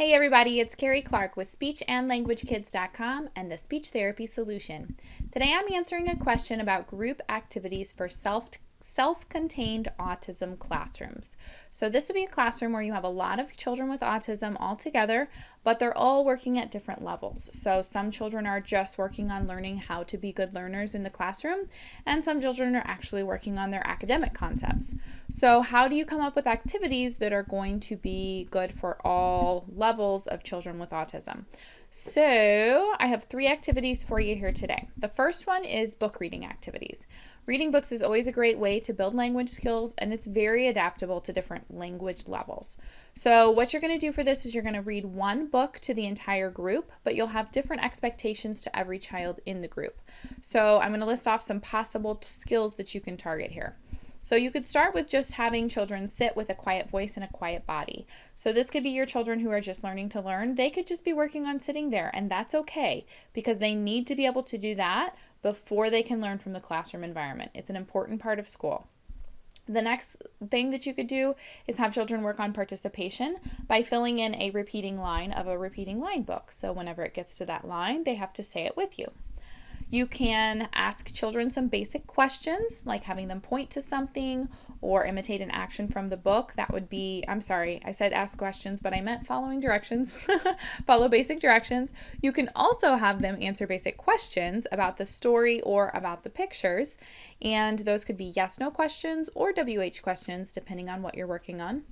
Hey everybody, it's Carrie Clark with SpeechAndLanguageKids.com and the Speech Therapy Solution. Today I'm answering a question about group activities for self-contained autism classrooms. So this would be a classroom where you have a lot of children with autism all together, but they're all working at different levels. So some children are just working on learning how to be good learners in the classroom, and some children are actually working on their academic concepts. So how do you come up with activities that are going to be good for all levels of children with autism? So I have 3 activities for you here today. The first one is book reading activities. Reading books is always a great way to build language skills, and it's very adaptable to different language levels. So what you're going to do for this is you're going to read one book to the entire group, but you'll have different expectations to every child in the group. So I'm going to list off some possible skills that you can target here. So you could start with just having children sit with a quiet voice and a quiet body. So this could be your children who are just learning to learn. They could just be working on sitting there, and that's okay because they need to be able to do that before they can learn from the classroom environment. It's an important part of school. The next thing that you could do is have children work on participation by filling in a repeating line of a repeating line book. So whenever it gets to that line, they have to say it with you. You can ask children some basic questions, like having them point to something or imitate an action from the book. That would be, I'm sorry, I said ask questions, but I meant following directions. Follow basic directions. You can also have them answer basic questions about the story or about the pictures, and those could be yes/no questions or WH questions, depending on what you're working on.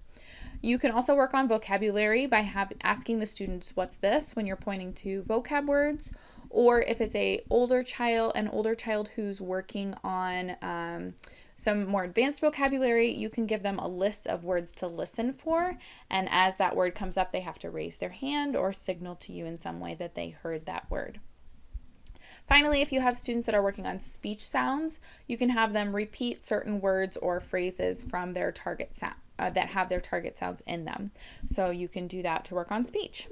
You can also work on vocabulary by asking the students, what's this, when you're pointing to vocab words, or if it's an older child who's working on some more advanced vocabulary, you can give them a list of words to listen for, and as that word comes up, they have to raise their hand or signal to you in some way that they heard that word. Finally, if you have students that are working on speech sounds, you can have them repeat certain words or phrases from their target sound that have their target sounds in them. So you can do that to work on speech.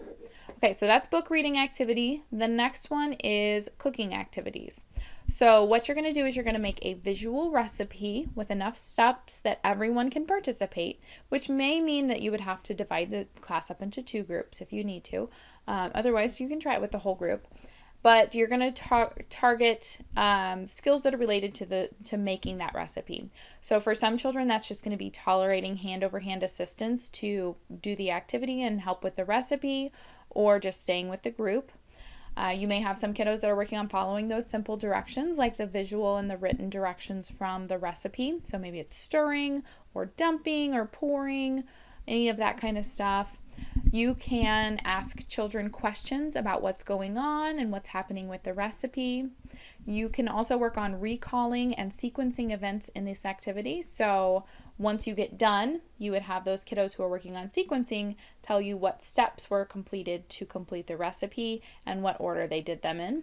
Okay, so that's book reading activity. The next one is cooking activities. So what you're going to do is you're going to make a visual recipe with enough steps that everyone can participate, which may mean that you would have to divide the class up into 2 groups if you need to. Otherwise, you can try it with the whole group. But you're going to target skills that are related to making that recipe. So for some children, that's just going to be tolerating hand-over-hand assistance to do the activity and help with the recipe, or just staying with the group. You may have some kiddos that are working on following those simple directions, like the visual and the written directions from the recipe. So maybe it's stirring or dumping or pouring, any of that kind of stuff. You can ask children questions about what's going on and what's happening with the recipe. You can also work on recalling and sequencing events in this activity. So once you get done, you would have those kiddos who are working on sequencing tell you what steps were completed to complete the recipe and what order they did them in.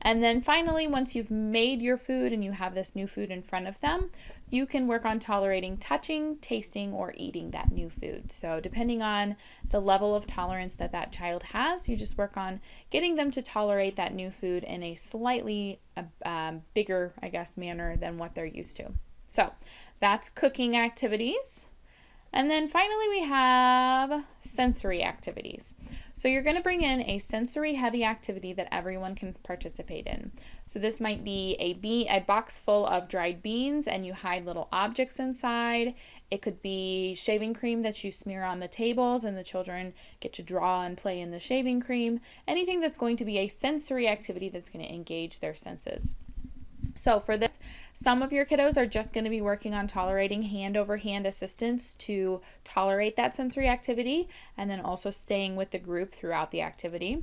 And then finally, once you've made your food and you have this new food in front of them, you can work on tolerating touching, tasting, or eating that new food. So depending on the level of tolerance that that child has, you just work on getting them to tolerate that new food in a slightly bigger, manner than what they're used to. So that's cooking activities. And then finally, we have sensory activities. So you're going to bring in a sensory heavy activity that everyone can participate in. So this might be a box full of dried beans and you hide little objects inside. It could be shaving cream that you smear on the tables and the children get to draw and play in the shaving cream. Anything that's going to be a sensory activity that's going to engage their senses. So for this, some of your kiddos are just going to be working on tolerating hand-over-hand assistance to tolerate that sensory activity, and then also staying with the group throughout the activity.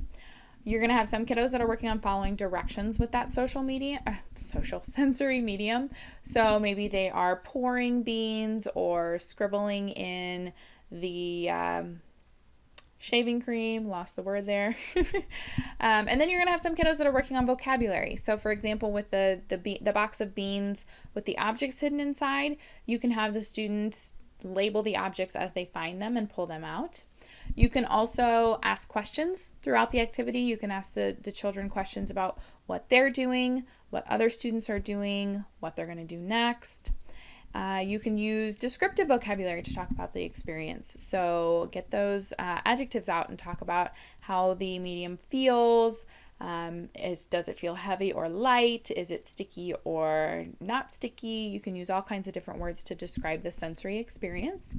You're going to have some kiddos that are working on following directions with that sensory medium. So maybe they are pouring beans or scribbling in the shaving cream, lost the word there. And then you're going to have some kiddos that are working on vocabulary. So for example, with the box of beans with the objects hidden inside, you can have the students label the objects as they find them and pull them out. You can also ask questions throughout the activity. You can ask the children questions about what they're doing, what other students are doing, what they're going to do next. You can use descriptive vocabulary to talk about the experience. So get those adjectives out and talk about how the medium feels. Does it feel heavy or light? Is it sticky or not sticky? You can use all kinds of different words to describe the sensory experience.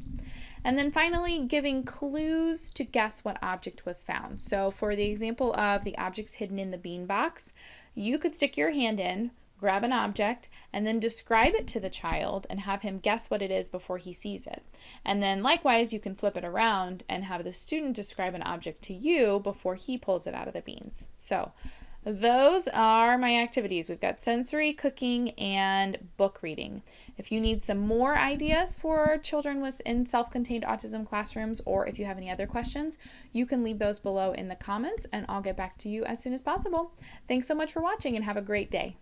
And then finally, giving clues to guess what object was found. So for the example of the objects hidden in the bean box, you could stick your hand in, grab an object, and then describe it to the child and have him guess what it is before he sees it. And then likewise, you can flip it around and have the student describe an object to you before he pulls it out of the beans. So those are my activities. We've got sensory, cooking, and book reading. If you need some more ideas for children within self-contained autism classrooms, or if you have any other questions, you can leave those below in the comments and I'll get back to you as soon as possible. Thanks so much for watching and have a great day.